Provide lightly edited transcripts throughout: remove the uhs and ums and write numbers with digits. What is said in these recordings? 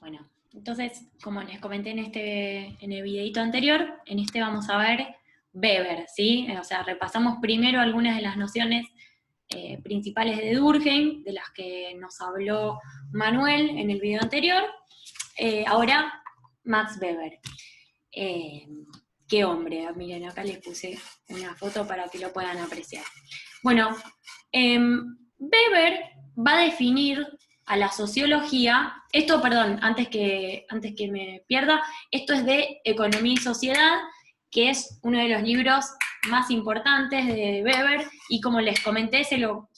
Bueno, entonces, como les comenté en el videito anterior, en este vamos a ver Weber, ¿sí? O sea, repasamos primero algunas de las nociones principales de Durkheim, de las que nos habló Manuel en el video anterior. Ahora, Max Weber. Qué hombre, miren, acá les puse una foto para que lo puedan apreciar. Bueno, Weber va a definir a la sociología, esto, perdón, antes que me pierda, esto es de Economía y Sociedad, que es uno de los libros más importantes de Weber, y como les comenté, se lo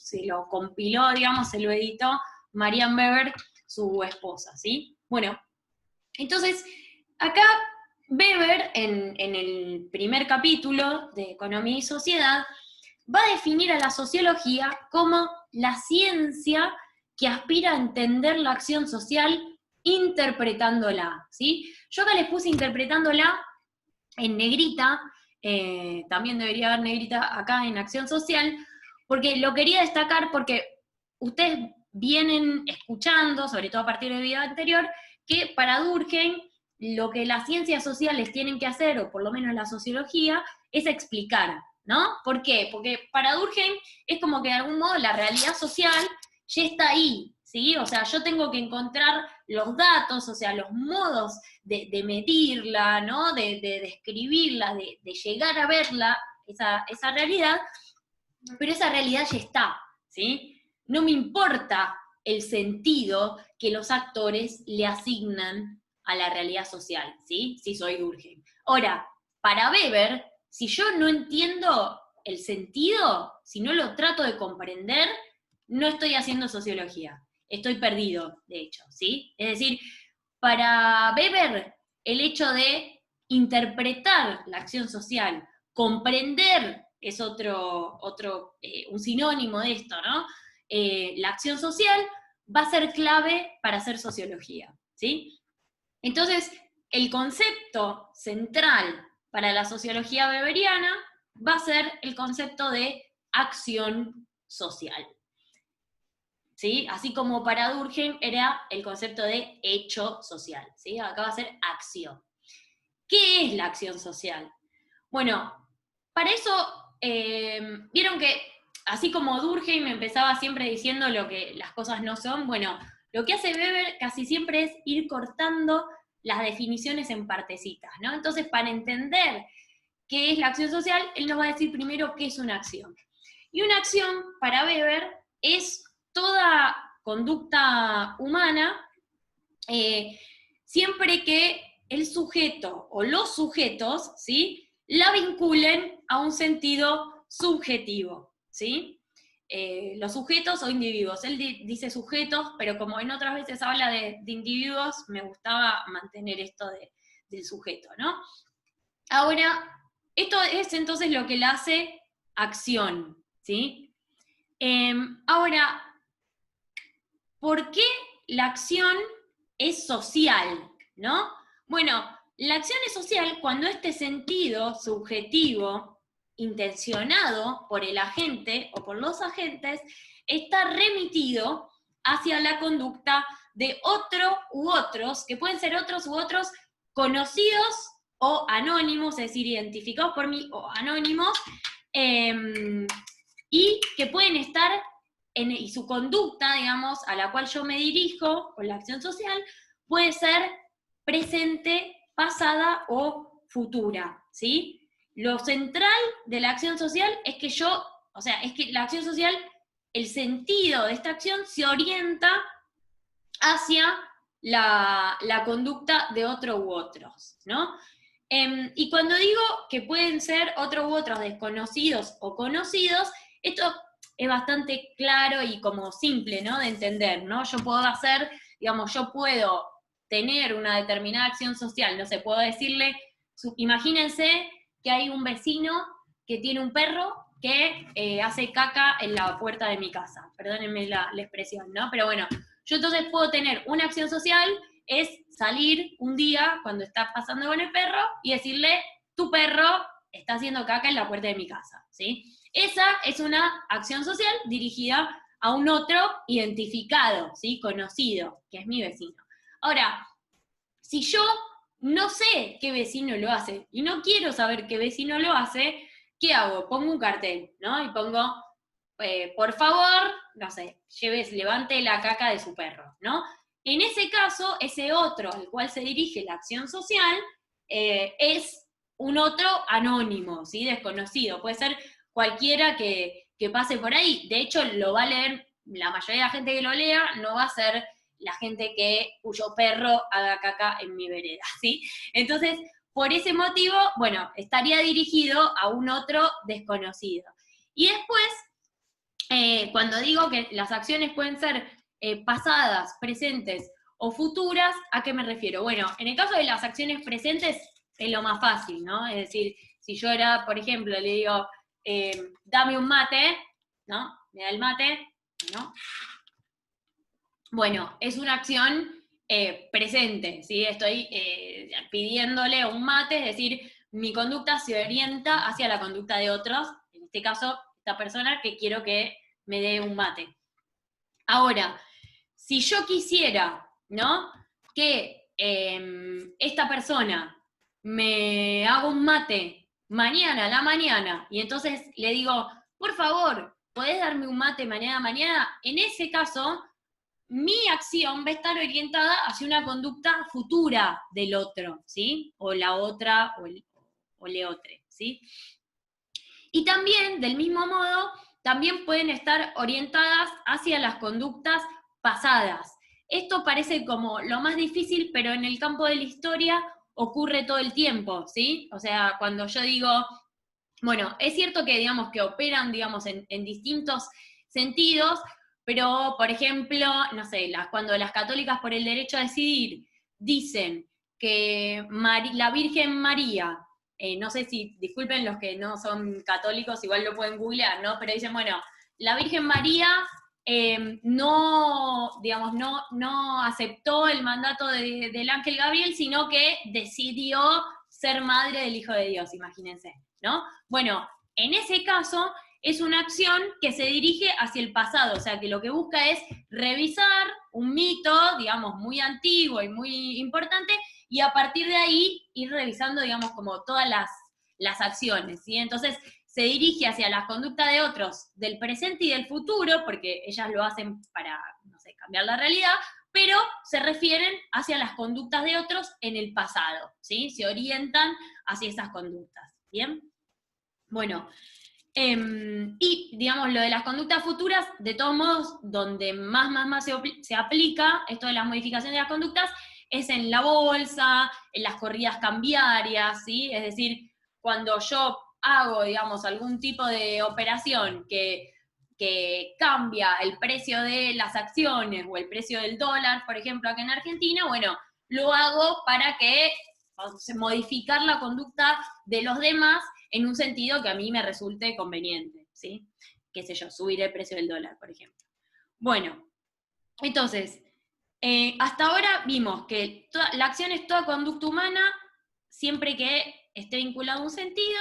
compiló, digamos, se lo editó Marianne Weber, su esposa, ¿sí? Bueno, entonces, acá Weber, en el primer capítulo de Economía y Sociedad, va a definir a la sociología como la ciencia que aspira a entender la acción social interpretándola, ¿sí? Yo acá les puse interpretándola en negrita, también debería haber negrita acá en acción social, porque lo quería destacar porque ustedes vienen escuchando, sobre todo a partir del video anterior, que para Durkheim lo que las ciencias sociales tienen que hacer, o por lo menos la sociología, es explicar, ¿no? ¿Por qué? Porque para Durkheim es como que de algún modo la realidad social ya está ahí, ¿sí? O sea, yo tengo que encontrar los datos, o sea, los modos de medirla, ¿no? De describirla, de llegar a verla, esa realidad, pero esa realidad ya está, ¿sí? No me importa el sentido que los actores le asignan a la realidad social, ¿sí? Si soy Durkheim. Ahora, para Weber, si yo no entiendo el sentido, si no lo trato de comprender, no estoy haciendo sociología. Estoy perdido, de hecho, ¿sí? Es decir, para Weber, el hecho de interpretar la acción social, comprender, es un sinónimo de esto, ¿no? La acción social va a ser clave para hacer sociología, ¿sí? Entonces, el concepto central para la sociología weberiana va a ser el concepto de acción social, ¿sí? Así como para Durkheim era el concepto de hecho social, ¿sí? Acá va a ser acción. ¿Qué es la acción social? Bueno, para eso, vieron que así como Durkheim empezaba siempre diciendo lo que las cosas no son, bueno, lo que hace Weber casi siempre es ir cortando las definiciones en partecitas, ¿no? Entonces, para entender qué es la acción social, él nos va a decir primero qué es una acción. Y una acción, para Weber, es toda conducta humana, siempre que el sujeto o los sujetos, ¿sí?, la vinculen a un sentido subjetivo, ¿sí? Los sujetos o individuos. Él dice sujetos, pero como en otras veces habla de individuos, me gustaba mantener esto del sujeto, ¿no? Ahora, esto es entonces lo que le hace acción, ¿sí? Ahora, ¿por qué la acción es social, ¿no? Bueno, la acción es social cuando este sentido subjetivo, intencionado por el agente o por los agentes, está remitido hacia la conducta de otro u otros, que pueden ser otros u otros conocidos o anónimos, es decir, identificados por mí o anónimos, y que pueden estar y su conducta, digamos, a la cual yo me dirijo con la acción social, puede ser presente, pasada o futura, ¿sí? Lo central de la acción social es que es que la acción social, el sentido de esta acción se orienta hacia la conducta de otro u otros, ¿no? Y cuando digo que pueden ser otro u otros desconocidos o conocidos, esto es bastante claro y como simple, ¿no?, de entender, ¿no? Yo puedo hacer, digamos, yo puedo tener una determinada acción social, no sé, puedo decirle, imagínense que hay un vecino que tiene un perro que hace caca en la puerta de mi casa, perdónenme la expresión, ¿no? Pero bueno, yo entonces puedo tener una acción social, es salir un día cuando está pasando con el perro y decirle, tu perro está haciendo caca en la puerta de mi casa, ¿sí? Esa es una acción social dirigida a un otro identificado, ¿sí?, conocido, que es mi vecino. Ahora, Si yo no sé qué vecino lo hace y no quiero saber qué vecino lo hace, ¿qué hago? Pongo un cartel, ¿no? Y pongo, por favor, no sé, levante la caca de su perro, ¿no? En ese caso, ese otro al cual se dirige la acción social es un otro anónimo, ¿sí? Desconocido. Puede ser cualquiera que pase por ahí. De hecho, lo va a leer, la mayoría de la gente que lo lea no va a ser la gente cuyo perro haga caca en mi vereda, ¿sí? Entonces, por ese motivo, bueno, estaría dirigido a un otro desconocido. Y después, cuando digo que las acciones pueden ser pasadas, presentes o futuras, ¿a qué me refiero? Bueno, en el caso de las acciones presentes es lo más fácil, ¿no? Es decir, si yo era, por ejemplo, le digo, dame un mate, ¿no? Me da el mate, ¿no? Bueno, es una acción presente, ¿sí? Estoy pidiéndole un mate, es decir, mi conducta se orienta hacia la conducta de otros, en este caso, esta persona que quiero que me dé un mate. Ahora, si yo quisiera, ¿no? Que esta persona me haga un mate mañana a la mañana, y entonces le digo, por favor, ¿podés darme un mate mañana a mañana? En ese caso, mi acción va a estar orientada hacia una conducta futura del otro, ¿sí? O la otra, o le otre, ¿sí? Y también, del mismo modo, también pueden estar orientadas hacia las conductas pasadas. Esto parece como lo más difícil, pero en el campo de la historia ocurre todo el tiempo, ¿sí? O sea, cuando yo digo, bueno, es cierto que, digamos, que operan, digamos, en distintos sentidos, pero, por ejemplo, no sé, cuando las católicas por el derecho a decidir dicen que la Virgen María, no sé si, disculpen los que no son católicos, igual lo pueden googlear, ¿no? Pero dicen, bueno, la Virgen María no, digamos, no aceptó el mandato del ángel Gabriel, sino que decidió ser madre del Hijo de Dios, imagínense, ¿no? Bueno, en ese caso es una acción que se dirige hacia el pasado, o sea, que lo que busca es revisar un mito, digamos, muy antiguo y muy importante, y a partir de ahí ir revisando, digamos, como todas las acciones, ¿sí? Entonces, se dirige hacia la conducta de otros del presente y del futuro, porque ellas lo hacen para, no sé, cambiar la realidad, pero se refieren hacia las conductas de otros en el pasado, ¿sí? Se orientan hacia esas conductas, ¿bien? Bueno, y digamos, lo de las conductas futuras, de todos modos, donde más se aplica esto de las modificaciones de las conductas, es en la bolsa, en las corridas cambiarias, ¿sí? Es decir, cuando yo hago, digamos, algún tipo de operación que cambia el precio de las acciones o el precio del dólar, por ejemplo, acá en Argentina, bueno, lo hago para que, vamos a modificar la conducta de los demás en un sentido que a mí me resulte conveniente, ¿sí? Qué sé yo, subir el precio del dólar, por ejemplo. Bueno, entonces, hasta ahora vimos que la acción es toda conducta humana siempre que esté vinculada a un sentido,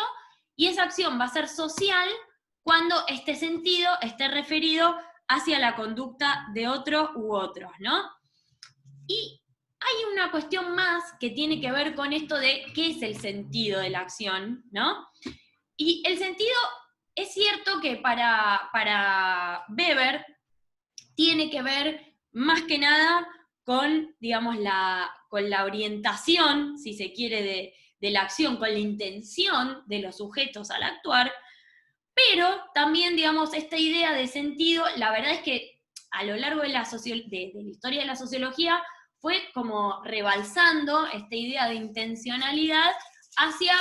y esa acción va a ser social cuando este sentido esté referido hacia la conducta de otro u otros, ¿no? Y hay una cuestión más que tiene que ver con esto de qué es el sentido de la acción, ¿no? Y el sentido, es cierto que para Weber tiene que ver más que nada con, digamos, con la orientación, si se quiere, de la acción, con la intención de los sujetos al actuar, pero también, digamos, esta idea de sentido, la verdad es que a lo largo de la historia de la sociología fue como rebalsando esta idea de intencionalidad hacia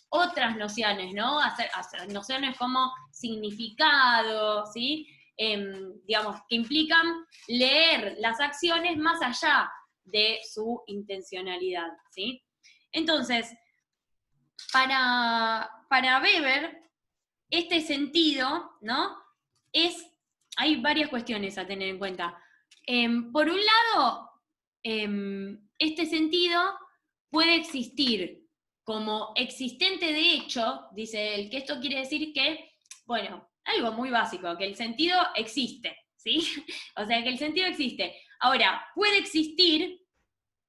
otras nociones, ¿no? Hacia nociones como significado, ¿sí? Digamos, que implican leer las acciones más allá de su intencionalidad, ¿sí? Entonces, para Weber, este sentido, ¿no? Hay varias cuestiones a tener en cuenta. Por un lado, este sentido puede existir como existente de hecho, dice él, que esto quiere decir que, bueno, algo muy básico, que el sentido existe, ¿sí? O sea, que el sentido existe. Ahora, puede existir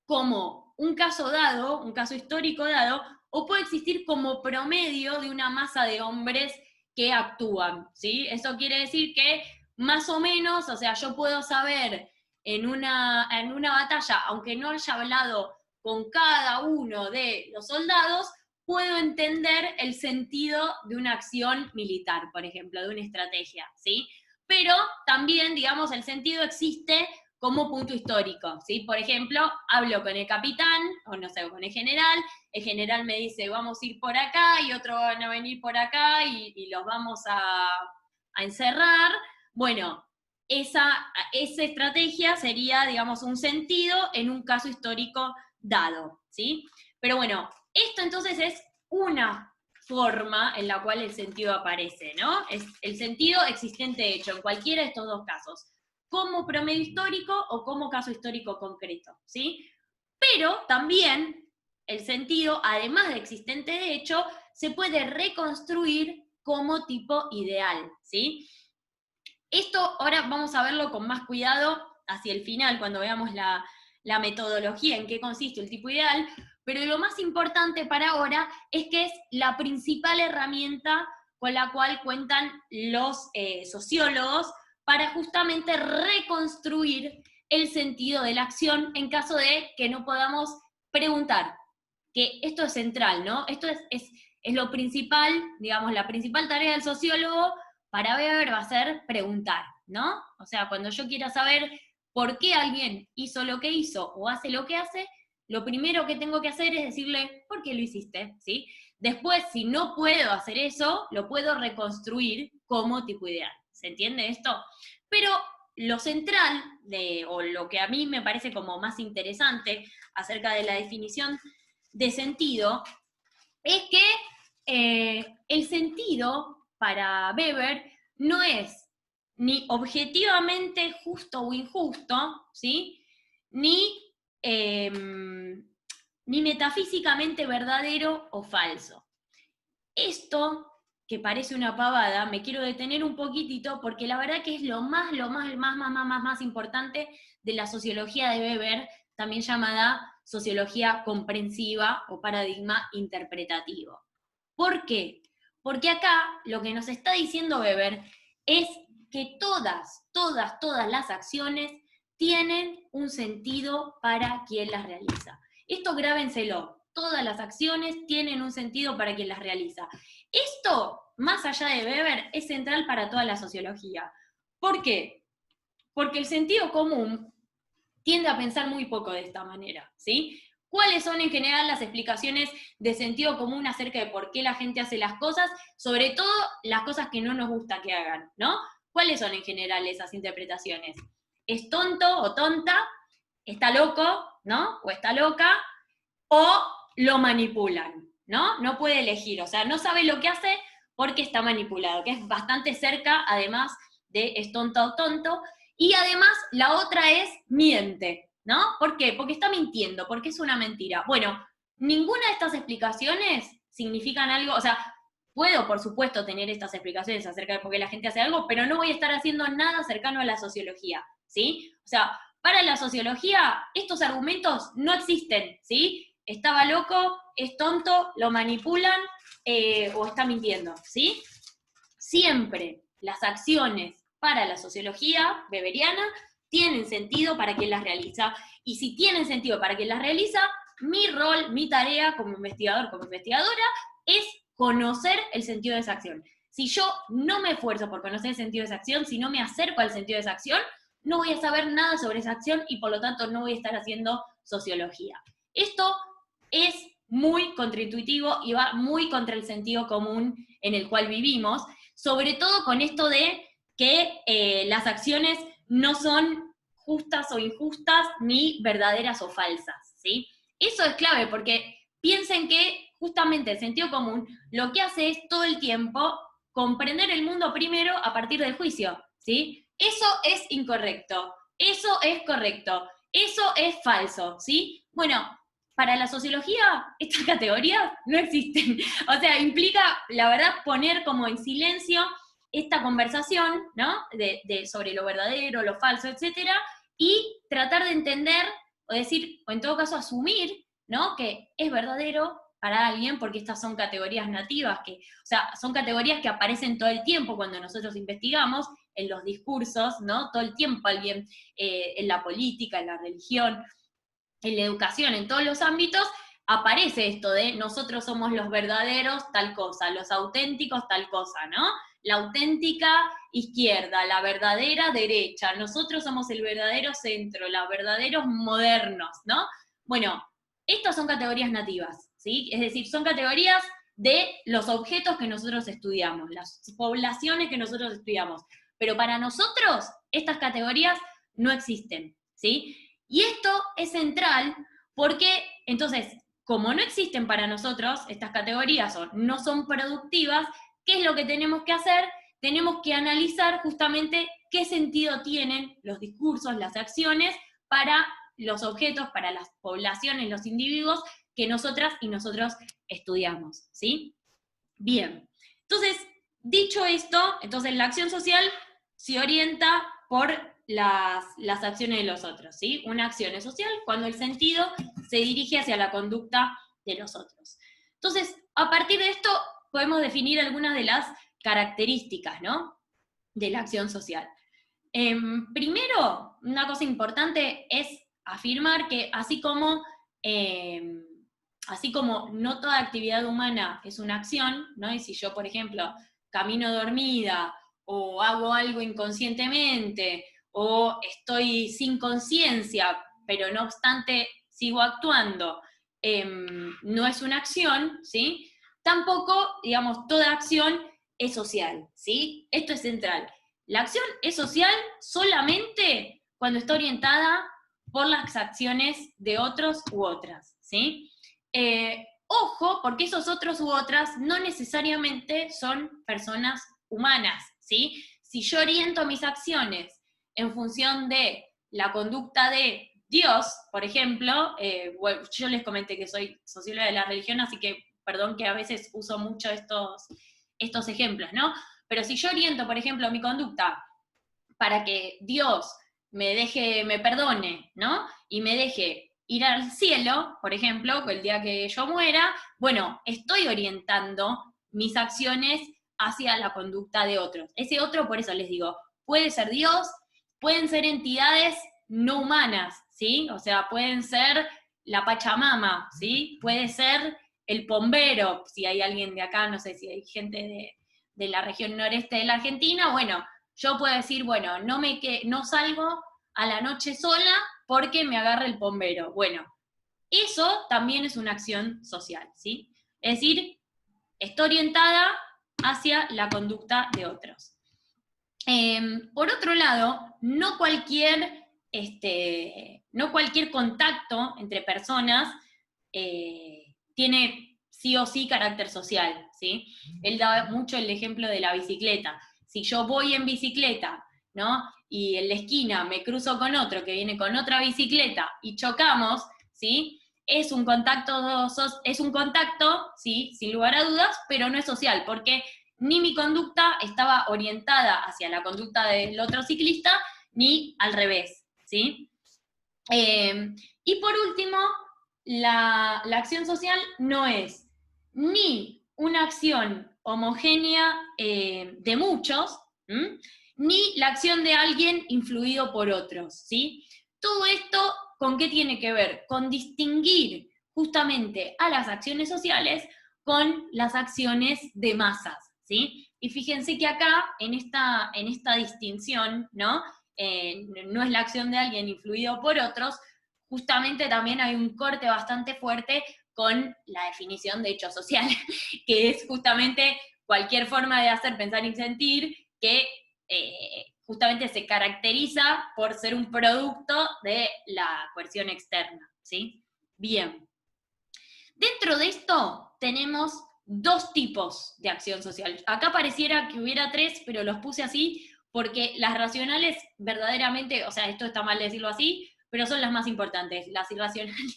como un caso dado, un caso histórico dado, o puede existir como promedio de una masa de hombres que actúan, ¿sí? Eso quiere decir que más o menos, o sea, yo puedo saber en una batalla, aunque no haya hablado con cada uno de los soldados, puedo entender el sentido de una acción militar, por ejemplo, de una estrategia, ¿sí? Pero también, digamos, el sentido existe como punto histórico, ¿sí? Por ejemplo, hablo con el capitán, o no sé, con el general me dice, vamos a ir por acá, y otros van a venir por acá, y los vamos a encerrar. Bueno, esa estrategia sería, digamos, un sentido en un caso histórico dado, ¿sí? Pero bueno, esto entonces es una forma en la cual el sentido aparece, ¿no? Es el sentido existente hecho en cualquiera de estos dos casos, como promedio histórico o como caso histórico concreto, ¿sí? Pero también el sentido, además de existente de hecho, se puede reconstruir como tipo ideal, ¿sí? Esto ahora vamos a verlo con más cuidado hacia el final, cuando veamos la metodología, en qué consiste el tipo ideal, pero lo más importante para ahora es que es la principal herramienta con la cual cuentan los sociólogos para justamente reconstruir el sentido de la acción en caso de que no podamos preguntar, que esto es central, ¿no? Esto es lo principal, digamos, la principal tarea del sociólogo para Weber va a ser preguntar, ¿no? O sea, cuando yo quiera saber por qué alguien hizo lo que hizo o hace lo que hace, lo primero que tengo que hacer es decirle, ¿por qué lo hiciste? ¿Sí? Después, si no puedo hacer eso, lo puedo reconstruir como tipo ideal. ¿Se entiende esto? Pero lo central, o lo que a mí me parece como más interesante acerca de la definición de sentido, es que el sentido para Weber no es ni objetivamente justo o injusto, ¿sí? Eh, ni metafísicamente verdadero o falso. Esto, que parece una pavada, me quiero detener un poquitito porque la verdad que es lo más importante de la sociología de Weber, también llamada sociología comprensiva o paradigma interpretativo. ¿Por qué? Porque acá lo que nos está diciendo Weber es que todas las acciones tienen un sentido para quien las realiza. Esto grábenselo, todas las acciones tienen un sentido para quien las realiza. Esto, más allá de Weber, es central para toda la sociología. ¿Por qué? Porque el sentido común tiende a pensar muy poco de esta manera, ¿sí? ¿Cuáles son en general las explicaciones de sentido común acerca de por qué la gente hace las cosas, sobre todo las cosas que no nos gusta que hagan, ¿no? ¿Cuáles son en general esas interpretaciones? ¿Es tonto o tonta? ¿Está loco, no? ¿O está loca? ¿O lo manipulan, no? No puede elegir, o sea, no sabe lo que hace porque está manipulado, que es bastante cerca, además de es tonto o tonto. Y además, la otra es miente, ¿no? ¿Por qué? Porque está mintiendo, porque es una mentira. Bueno, ninguna de estas explicaciones significan algo, o sea, puedo, por supuesto, tener estas explicaciones acerca de por qué la gente hace algo, pero no voy a estar haciendo nada cercano a la sociología, ¿sí? O sea, para la sociología, estos argumentos no existen, ¿sí? Estaba loco, es tonto, lo manipulan o está mintiendo, ¿sí? Siempre las acciones para la sociología weberiana tienen sentido para quien las realiza, y si tienen sentido para quien las realiza, mi rol, mi tarea como investigador, como investigadora, es conocer el sentido de esa acción. Si yo no me esfuerzo por conocer el sentido de esa acción, si no me acerco al sentido de esa acción, no voy a saber nada sobre esa acción y por lo tanto no voy a estar haciendo sociología. Esto es muy contraintuitivo y va muy contra el sentido común en el cual vivimos, sobre todo con esto de que las acciones no son justas o injustas, ni verdaderas o falsas, ¿sí? Eso es clave, porque piensen que justamente el sentido común lo que hace es todo el tiempo comprender el mundo primero a partir del juicio, ¿sí? Eso es incorrecto, eso es correcto, eso es falso, ¿sí? Bueno, para la sociología estas categorías no existen. O sea, implica, la verdad, poner como en silencio esta conversación, ¿no? Sobre lo verdadero, lo falso, etcétera, y tratar de entender, o decir, o en todo caso asumir, ¿no? Que es verdadero para alguien, porque estas son categorías nativas, o sea, son categorías que aparecen todo el tiempo cuando nosotros investigamos, en los discursos, ¿no? Todo el tiempo alguien, en la política, en la religión, en la educación, en todos los ámbitos, aparece esto de nosotros somos los verdaderos tal cosa, los auténticos tal cosa, ¿no? La auténtica izquierda, la verdadera derecha, nosotros somos el verdadero centro, los verdaderos modernos, ¿no? Bueno, estas son categorías nativas, ¿sí? Es decir, son categorías de los objetos que nosotros estudiamos, las poblaciones que nosotros estudiamos. Pero para nosotros, estas categorías no existen, ¿sí? Y esto es central porque, entonces, como no existen para nosotros estas categorías o no son productivas, ¿qué es lo que tenemos que hacer? Tenemos que analizar justamente qué sentido tienen los discursos, las acciones para los objetos, para las poblaciones, los individuos que nosotras y nosotros estudiamos, ¿sí? Bien, entonces, dicho esto, entonces la acción social se orienta por las acciones de los otros, ¿sí? Una acción es social cuando el sentido se dirige hacia la conducta de los otros. Entonces, a partir de esto podemos definir algunas de las características, ¿no? De la acción social. Primero, una cosa importante es afirmar que así como no toda actividad humana es una acción, ¿no? Y si yo, por ejemplo, camino dormida, o hago algo inconscientemente, o estoy sin conciencia, pero no obstante sigo actuando, no es una acción, ¿sí? Tampoco, digamos, toda acción es social, ¿sí? Esto es central. La acción es social solamente cuando está orientada por las acciones de otros u otras, ¿sí? Ojo, porque esos otros u otras no necesariamente son personas humanas, ¿sí? Si yo oriento mis acciones en función de la conducta de Dios, por ejemplo, bueno, yo les comenté que soy socióloga de la religión, así que perdón que a veces uso mucho estos ejemplos, ¿no? Pero si yo oriento, por ejemplo, mi conducta para que Dios me perdone, ¿no? Y me deje ir al cielo, por ejemplo, el día que yo muera, bueno, estoy orientando mis acciones hacia la conducta de otros. Ese otro, por eso les digo, puede ser Dios, pueden ser entidades no humanas, ¿sí? O sea, pueden ser la Pachamama, ¿sí? Puede ser el bombero, si hay alguien de acá, no sé si hay gente de la región noreste de la Argentina, bueno, yo puedo decir, bueno, no salgo a la noche sola porque me agarra el bombero. Bueno, eso también es una acción social, ¿sí? Es decir, está orientada hacia la conducta de otros. Por otro lado, no cualquier contacto entre personas tiene sí o sí carácter social, ¿sí? Él da mucho el ejemplo de la bicicleta. Si yo voy en bicicleta, ¿no? Y en la esquina me cruzo con otro que viene con otra bicicleta y chocamos, ¿sí? Es un contacto, ¿sí? Sin lugar a dudas, pero no es social, porque ni mi conducta estaba orientada hacia la conducta del otro ciclista, ni al revés, ¿sí? Y por último, la acción social no es ni una acción homogénea de muchos, ni la acción de alguien influido por otros, ¿sí? Todo esto, ¿con qué tiene que ver? Con distinguir justamente a las acciones sociales con las acciones de masas, ¿sí? Y fíjense que acá, en esta distinción, ¿no? No es la acción de alguien influido por otros, justamente también hay un corte bastante fuerte con la definición de hecho social, que es justamente cualquier forma de hacer, pensar y sentir que justamente se caracteriza por ser un producto de la coerción externa, ¿sí? Bien. Dentro de esto tenemos dos tipos de acción social. Acá pareciera que hubiera tres, pero los puse así porque las racionales verdaderamente, o sea, esto está mal decirlo así, pero son las más importantes, las irracionales.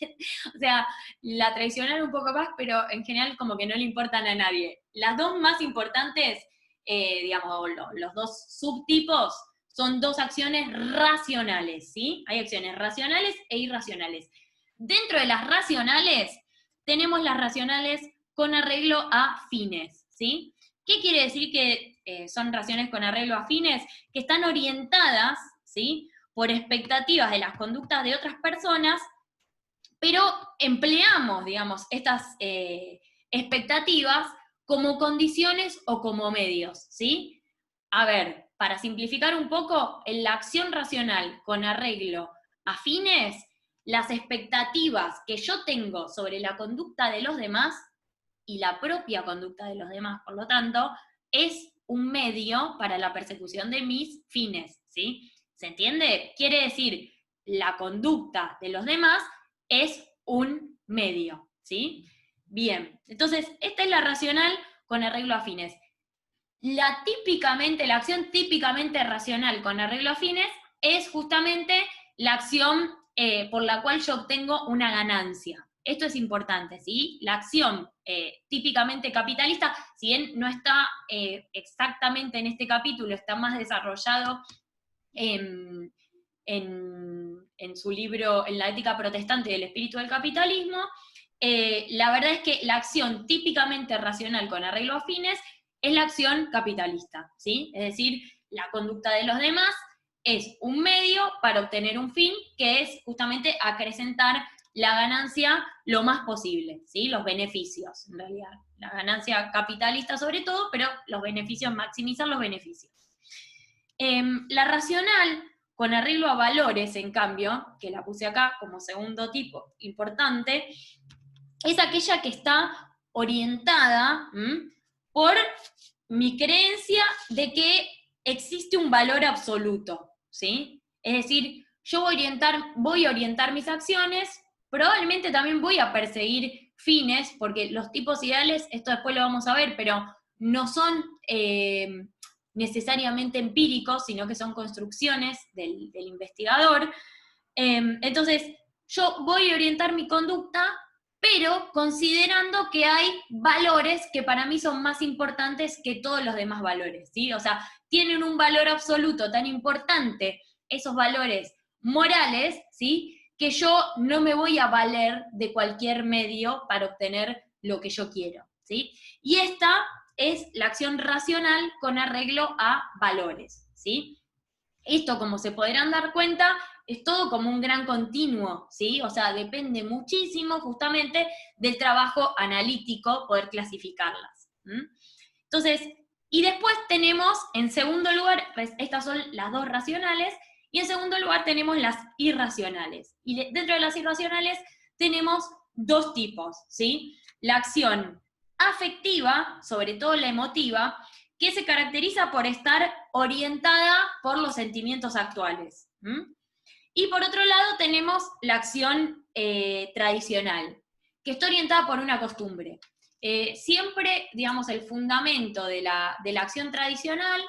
O sea, la tradicional un poco más, pero en general como que no le importan a nadie. Las dos más importantes, digamos, los dos subtipos, son dos acciones racionales, ¿sí? Hay acciones racionales e irracionales. Dentro de las racionales, tenemos las racionales con arreglo a fines, ¿sí? ¿Qué quiere decir que son racionales con arreglo a fines? Que están orientadas, ¿sí?, por expectativas de las conductas de otras personas, pero empleamos, digamos, estas expectativas como condiciones o como medios, ¿sí? A ver, para simplificar un poco, en la acción racional con arreglo a fines, las expectativas que yo tengo sobre la conducta de los demás y la propia conducta de los demás, por lo tanto, es un medio para la persecución de mis fines, ¿sí? ¿Se entiende? Quiere decir, la conducta de los demás es un medio, ¿sí? Bien, entonces, esta es la racional con arreglo a fines. La acción típicamente racional con arreglo a fines es justamente la acción por la cual yo obtengo una ganancia. Esto es importante, ¿sí? La acción típicamente capitalista, si bien no está exactamente en este capítulo, está más desarrollado en su libro En la ética protestante y el espíritu del capitalismo, la verdad es que la acción típicamente racional con arreglo a fines es la acción capitalista, ¿sí? Es decir, la conducta de los demás es un medio para obtener un fin, que es justamente acrecentar la ganancia lo más posible, ¿sí? Los beneficios, en realidad. La ganancia capitalista sobre todo, pero los beneficios, maximizar los beneficios. La racional, con arreglo a valores, en cambio, que la puse acá como segundo tipo importante, es aquella que está orientada por mi creencia de que existe un valor absoluto, ¿sí? Es decir, yo voy a orientar mis acciones, probablemente también voy a perseguir fines, porque los tipos ideales, esto después lo vamos a ver, pero no son necesariamente empíricos, sino que son construcciones del investigador. Entonces, yo voy a orientar mi conducta, pero considerando que hay valores que para mí son más importantes que todos los demás valores, ¿sí? O sea, tienen un valor absoluto tan importante, esos valores morales, ¿sí?, que yo no me voy a valer de cualquier medio para obtener lo que yo quiero, ¿sí? Y esta es la acción racional con arreglo a valores, ¿sí? Esto, como se podrán dar cuenta, es todo como un gran continuo, ¿sí? O sea, depende muchísimo justamente del trabajo analítico poder clasificarlas. Entonces, y después tenemos, en segundo lugar, pues estas son las dos racionales, y en segundo lugar tenemos las irracionales. Y dentro de las irracionales tenemos dos tipos, ¿sí? La acción afectiva, sobre todo la emotiva, que se caracteriza por estar orientada por los sentimientos actuales. Y por otro lado tenemos la acción tradicional, que está orientada por una costumbre. Siempre, digamos, el fundamento de la acción tradicional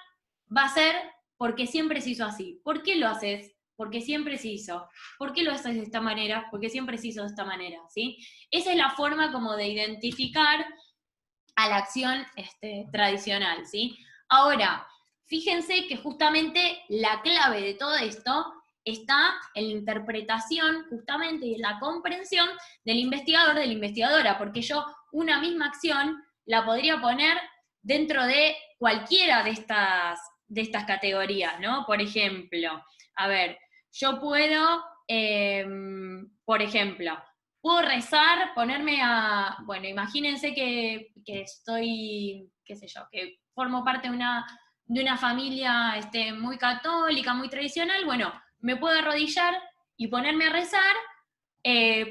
va a ser porque siempre se hizo así. ¿Por qué lo haces? Porque siempre se hizo. ¿Por qué lo haces de esta manera? Porque siempre se hizo de esta manera, ¿sí? Esa es la forma como de identificar a la acción tradicional, ¿sí? Ahora, fíjense que justamente la clave de todo esto está en la interpretación justamente y en la comprensión del investigador, de la investigadora, porque yo una misma acción la podría poner dentro de cualquiera de estas categorías, ¿no? Por ejemplo, a ver, yo puedo, por ejemplo, puedo rezar, ponerme a, bueno, imagínense que estoy, qué sé yo, que formo parte de una familia muy católica, muy tradicional, bueno, me puedo arrodillar y ponerme a rezar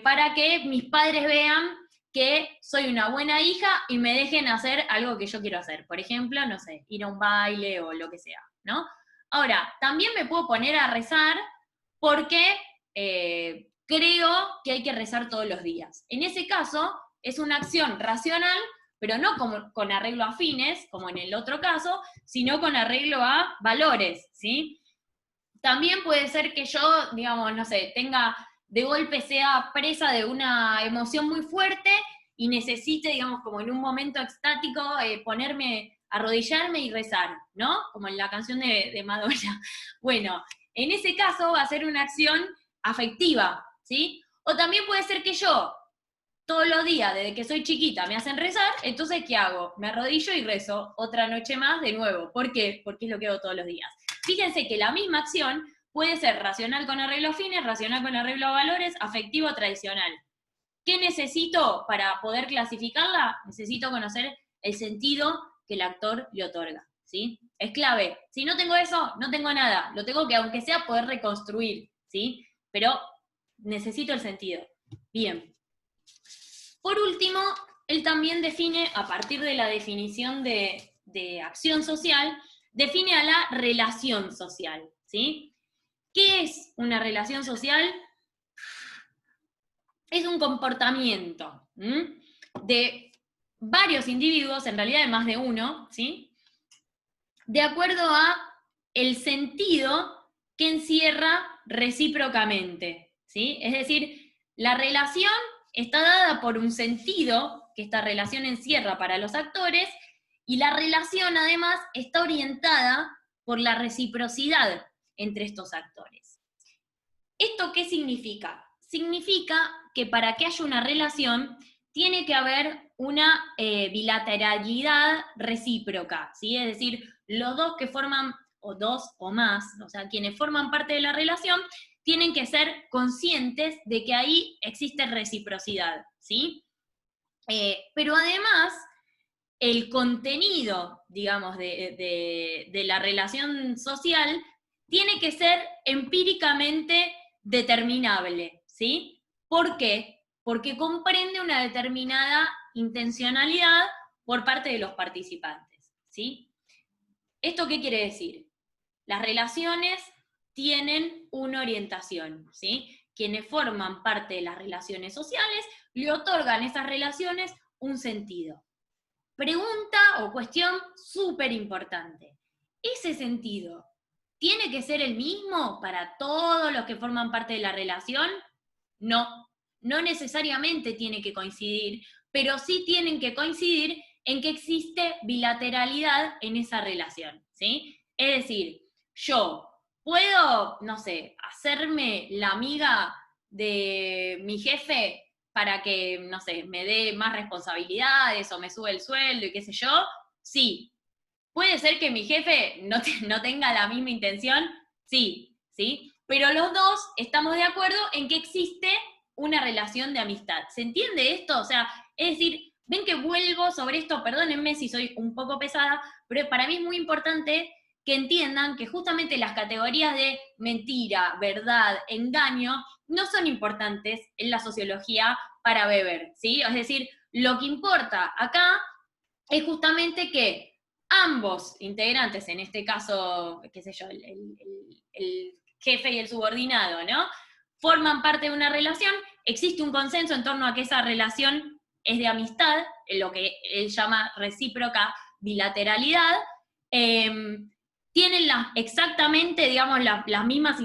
para que mis padres vean que soy una buena hija y me dejen hacer algo que yo quiero hacer. Por ejemplo, no sé, ir a un baile o lo que sea, ¿no? Ahora, también me puedo poner a rezar porque creo que hay que rezar todos los días. En ese caso, es una acción racional, pero no con arreglo a fines, como en el otro caso, sino con arreglo a valores, ¿sí? También puede ser que yo, digamos, no sé, de golpe sea presa de una emoción muy fuerte y necesite, digamos, como en un momento extático, ponerme, arrodillarme y rezar, ¿no? Como en la canción de Madonna. Bueno, en ese caso va a ser una acción afectiva, ¿sí? O también puede ser que yo, todos los días, desde que soy chiquita, me hacen rezar, entonces, ¿qué hago? Me arrodillo y rezo otra noche más de nuevo. ¿Por qué? Porque es lo que hago todos los días. Fíjense que la misma acción puede ser racional con arreglo a fines, racional con arreglo a valores, afectivo o tradicional. ¿Qué necesito para poder clasificarla? Necesito conocer el sentido que el actor le otorga, ¿sí? Es clave. Si no tengo eso, no tengo nada. Lo tengo que, aunque sea, poder reconstruir, ¿sí? Pero necesito el sentido. Bien. Por último, él también define, a partir de la definición de acción social, define a la relación social, ¿sí? ¿Qué es una relación social? Es un comportamiento de varios individuos, en realidad de más de uno, ¿sí? De acuerdo a el sentido que encierra recíprocamente, ¿sí? Es decir, la relación está dada por un sentido que esta relación encierra para los actores, y la relación además está orientada por la reciprocidad entre estos actores. ¿Esto qué significa? Significa que para que haya una relación tiene que haber una bilateralidad recíproca, ¿sí? Es decir, los dos que forman, o dos o más, o sea, quienes forman parte de la relación, tienen que ser conscientes de que ahí existe reciprocidad, ¿sí? Pero además, el contenido, digamos, de la relación social tiene que ser empíricamente determinable, ¿sí? ¿Por qué? Porque comprende una determinada intencionalidad por parte de los participantes, ¿sí? ¿Esto qué quiere decir? Las relaciones tienen una orientación, ¿sí? Quienes forman parte de las relaciones sociales le otorgan a esas relaciones un sentido. Pregunta o cuestión súper importante. ¿Ese sentido tiene que ser el mismo para todos los que forman parte de la relación? No, no necesariamente tiene que coincidir, pero sí tienen que coincidir en que existe bilateralidad en esa relación, ¿sí? Es decir, yo puedo, no sé, hacerme la amiga de mi jefe para que, no sé, me dé más responsabilidades o me sube el sueldo y qué sé yo, sí. ¿Puede ser que mi jefe no tenga la misma intención? Sí, ¿sí? Pero los dos estamos de acuerdo en que existe una relación de amistad. ¿Se entiende esto? O sea, es decir, ven que vuelvo sobre esto, perdónenme si soy un poco pesada, pero para mí es muy importante que entiendan que justamente las categorías de mentira, verdad, engaño, no son importantes en la sociología para Weber, ¿sí? Es decir, lo que importa acá es justamente que ambos integrantes, en este caso, qué sé yo, el jefe y el subordinado, ¿no? Forman parte de una relación, existe un consenso en torno a que esa relación es de amistad, lo que él llama recíproca bilateralidad, tienen exactamente, digamos, la misma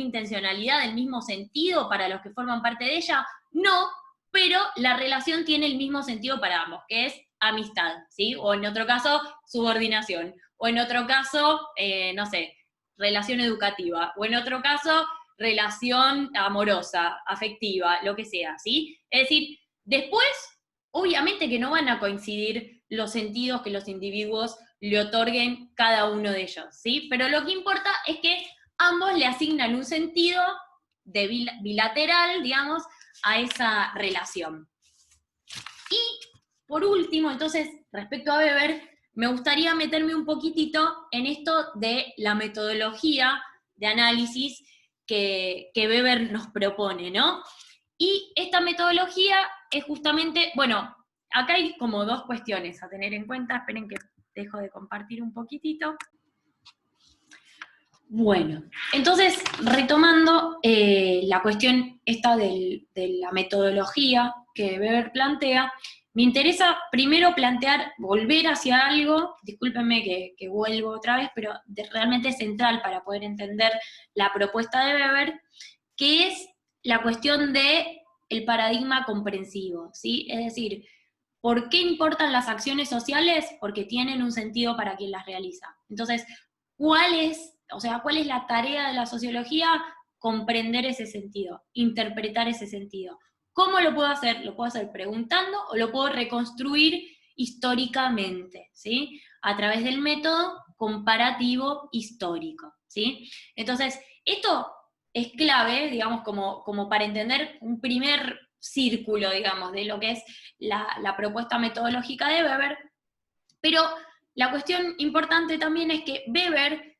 intencionalidad, el mismo sentido para los que forman parte de ella, no, pero la relación tiene el mismo sentido para ambos, que es amistad, ¿sí? O en otro caso, subordinación, o en otro caso, no sé, relación educativa, o en otro caso, relación amorosa, afectiva, lo que sea, ¿sí? Es decir, después, obviamente que no van a coincidir los sentidos que los individuos le otorguen cada uno de ellos, ¿sí? Pero lo que importa es que ambos le asignan un sentido de bilateral, digamos, a esa relación. Y por último, entonces, respecto a Weber, me gustaría meterme un poquitito en esto de la metodología de análisis que Weber nos propone, ¿no? Y esta metodología es justamente, bueno, acá hay como dos cuestiones a tener en cuenta, esperen que dejo de compartir un poquitito. Bueno, entonces, retomando la cuestión esta de la metodología que Weber plantea, me interesa primero volver hacia algo, discúlpenme que vuelvo otra vez, pero realmente es central para poder entender la propuesta de Weber, que es la cuestión del paradigma comprensivo, ¿sí? Es decir, ¿por qué importan las acciones sociales? Porque tienen un sentido para quien las realiza. Entonces, ¿cuál es la tarea de la sociología? comprender ese sentido, interpretar ese sentido. ¿Cómo lo puedo hacer? Lo puedo hacer preguntando o lo puedo reconstruir históricamente, ¿sí? A través del método comparativo histórico, ¿sí? Entonces, esto es clave, digamos, como para entender un primer círculo, digamos, de lo que es la propuesta metodológica de Weber, pero la cuestión importante también es que Weber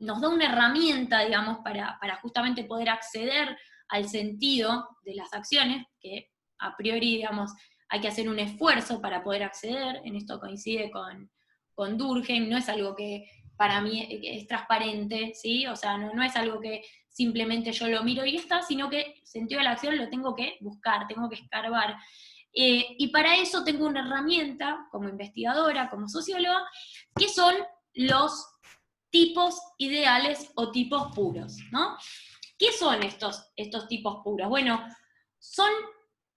nos da una herramienta, digamos, para justamente poder acceder al sentido de las acciones, que a priori, digamos, hay que hacer un esfuerzo para poder acceder, en esto coincide con Durkheim, no es algo que para mí es transparente, ¿sí? O sea, no es algo que simplemente yo lo miro y está, sino que el sentido de la acción lo tengo que buscar, tengo que escarbar. Y para eso tengo una herramienta como investigadora, como socióloga, que son los tipos ideales o tipos puros, ¿no? ¿Qué son estos tipos puros? Bueno, son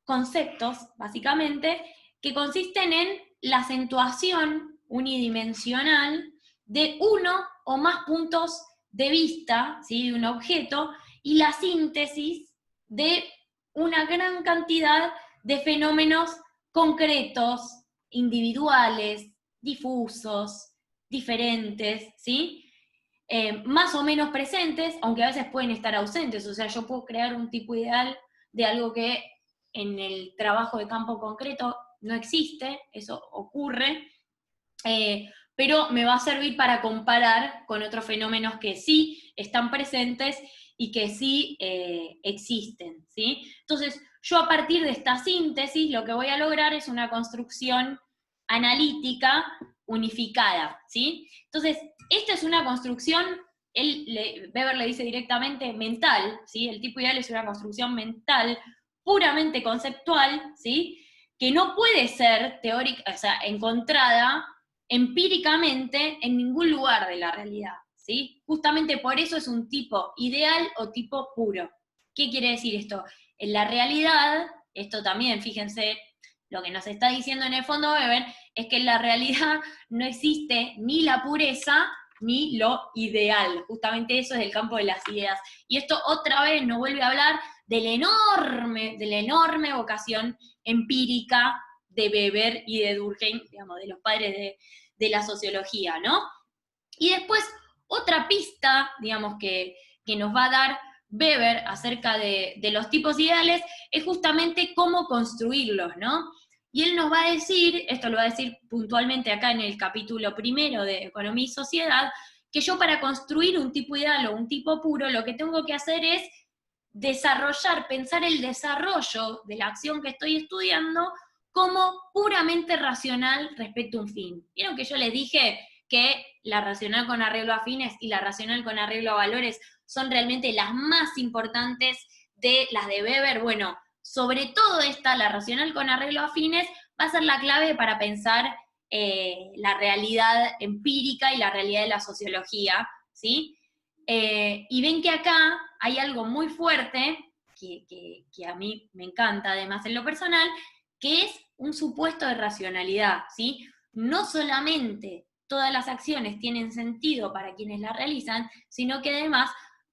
conceptos, básicamente, que consisten en la acentuación unidimensional de uno o más puntos de vista, ¿sí?, de un objeto, y la síntesis de una gran cantidad de fenómenos concretos, individuales, difusos, diferentes, ¿sí? Más o menos presentes, aunque a veces pueden estar ausentes. O sea, yo puedo crear un tipo ideal de algo que en el trabajo de campo concreto no existe, eso ocurre, pero me va a servir para comparar con otros fenómenos que sí están presentes y que sí existen, ¿sí? Entonces, yo a partir de esta síntesis lo que voy a lograr es una construcción analítica unificada, ¿sí? Entonces, esta es una construcción, Weber le dice directamente mental, ¿sí? El tipo ideal es una construcción mental, puramente conceptual, ¿sí? Que no puede ser teórica, o sea, encontrada empíricamente en ningún lugar de la realidad, ¿sí? Justamente por eso es un tipo ideal o tipo puro. ¿Qué quiere decir esto? En la realidad, esto también, fíjense, lo que nos está diciendo en el fondo Weber, es que en la realidad no existe ni la pureza ni lo ideal. Justamente eso es el campo de las ideas. Y esto otra vez nos vuelve a hablar de la enorme vocación empírica de Weber y de Durkheim, digamos, de los padres de la sociología, ¿no? Y después, otra pista, digamos, que nos va a dar Weber acerca de los tipos ideales es justamente cómo construirlos, ¿no? Y él nos va a decir, esto lo va a decir puntualmente acá en el capítulo primero de Economía y Sociedad, que yo para construir un tipo ideal o un tipo puro, lo que tengo que hacer es desarrollar, pensar el desarrollo de la acción que estoy estudiando como puramente racional respecto a un fin. ¿Vieron que yo les dije que la racional con arreglo a fines y la racional con arreglo a valores son realmente las más importantes de las de Weber? Bueno, sobre todo esta, la racional con arreglo a fines, va a ser la clave para pensar la realidad empírica y la realidad de la sociología, ¿sí? Y ven que acá hay algo muy fuerte, que a mí me encanta además en lo personal, que es un supuesto de racionalidad, ¿sí? No solamente todas las acciones tienen sentido para quienes las realizan, sino que además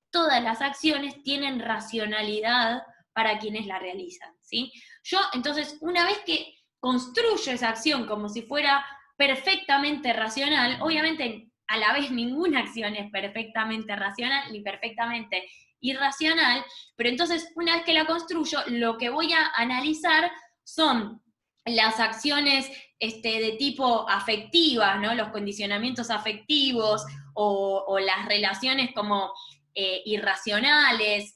todas las acciones tienen racionalidad para quienes la realizan, ¿sí? Yo, entonces, una vez que construyo esa acción como si fuera perfectamente racional, obviamente a la vez ninguna acción es perfectamente racional ni perfectamente irracional, pero entonces una vez que la construyo, lo que voy a analizar son las acciones de tipo afectiva, ¿no? Los condicionamientos afectivos o las relaciones como irracionales,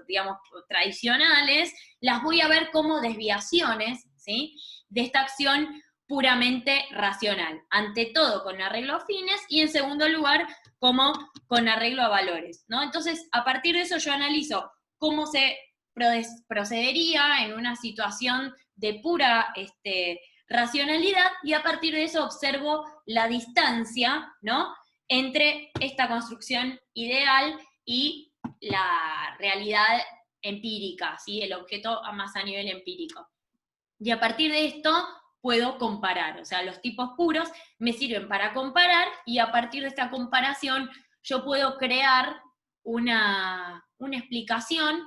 digamos, tradicionales, las voy a ver como desviaciones, ¿sí?, de esta acción puramente racional, ante todo con arreglo a fines y en segundo lugar como con arreglo a valores, ¿no? Entonces, a partir de eso yo analizo cómo se procedería en una situación de pura racionalidad y a partir de eso observo la distancia, ¿no?, entre esta construcción ideal y la realidad empírica, ¿sí?, el objeto más a nivel empírico. Y a partir de esto puedo comparar, o sea, los tipos puros me sirven para comparar y a partir de esta comparación yo puedo crear una explicación,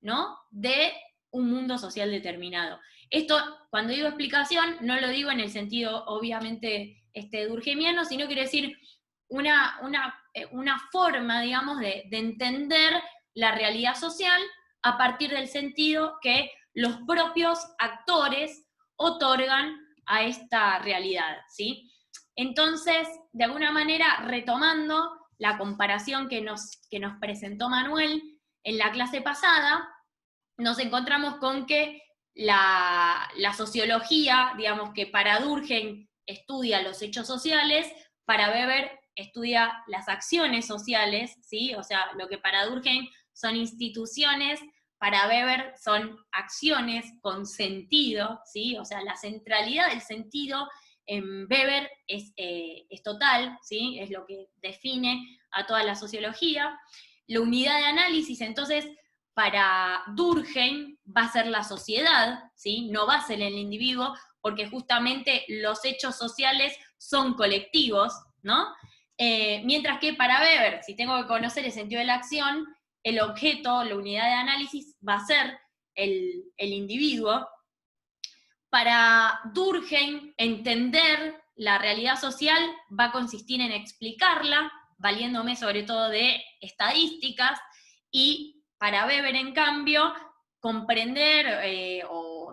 ¿no?, de un mundo social determinado. Esto, cuando digo explicación, no lo digo en el sentido, obviamente, durkheimiano, sino quiere decir una forma, digamos, de entender la realidad social a partir del sentido que los propios actores otorgan a esta realidad, ¿sí? Entonces, de alguna manera, retomando la comparación que nos presentó Manuel en la clase pasada, nos encontramos con que la sociología, digamos que para Durkheim estudia los hechos sociales, para Weber estudia las acciones sociales, ¿sí? O sea, lo que para Durkheim son instituciones, para Weber son acciones con sentido, ¿sí? O sea, la centralidad del sentido en Weber es total, ¿sí? Es lo que define a toda la sociología. La unidad de análisis, entonces, para Durkheim va a ser la sociedad, ¿sí? No va a ser el individuo, porque justamente los hechos sociales son colectivos, ¿no? Mientras que para Weber, si tengo que conocer el sentido de la acción, el objeto, la unidad de análisis, va a ser el individuo. Para Durkheim, entender la realidad social va a consistir en explicarla, valiéndome sobre todo de estadísticas, y para Weber, en cambio, comprender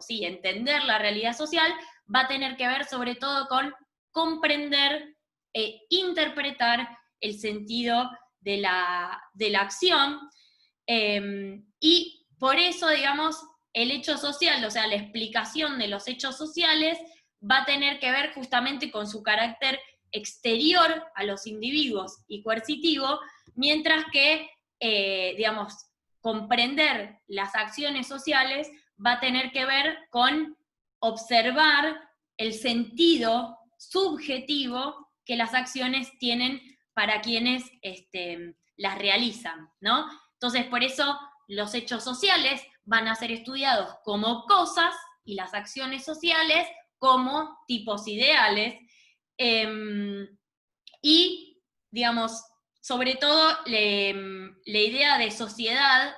entender la realidad social va a tener que ver sobre todo con comprender e interpretar el sentido de la acción, y por eso, digamos, el hecho social, o sea, la explicación de los hechos sociales va a tener que ver justamente con su carácter exterior a los individuos y coercitivo, mientras que, digamos, comprender las acciones sociales va a tener que ver con observar el sentido subjetivo que las acciones tienen para quienes las realizan, ¿no? Entonces, por eso los hechos sociales van a ser estudiados como cosas y las acciones sociales como tipos ideales. Y, digamos, sobre todo, la idea de sociedad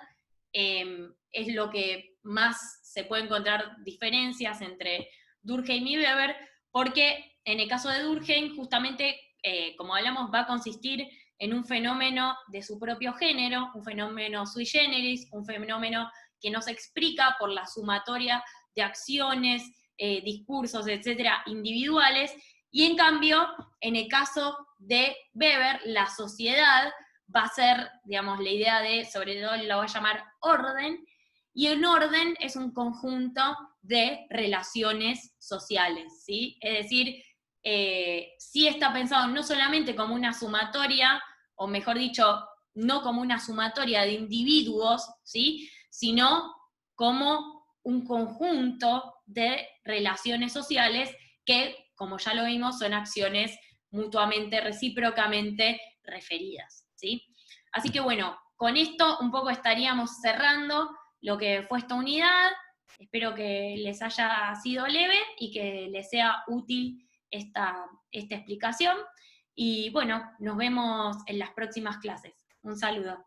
es lo que más se puede encontrar diferencias entre Durkheim y Weber, porque en el caso de Durkheim, justamente, como hablamos, va a consistir en un fenómeno de su propio género, un fenómeno sui generis, un fenómeno que no se explica por la sumatoria de acciones, discursos, etcétera, individuales, y en cambio, en el caso de Weber, la sociedad va a ser, digamos, la idea de, sobre todo lo voy a llamar orden, y el orden es un conjunto de relaciones sociales, ¿sí? Es decir, sí está pensado no solamente como una sumatoria, o mejor dicho, no como una sumatoria de individuos, ¿sí?, sino como un conjunto de relaciones sociales que, como ya lo vimos, son acciones mutuamente, recíprocamente referidas, ¿sí? Así que bueno, con esto un poco estaríamos cerrando lo que fue esta unidad. Espero que les haya sido leve y que les sea útil esta explicación. Y bueno, nos vemos en las próximas clases. Un saludo.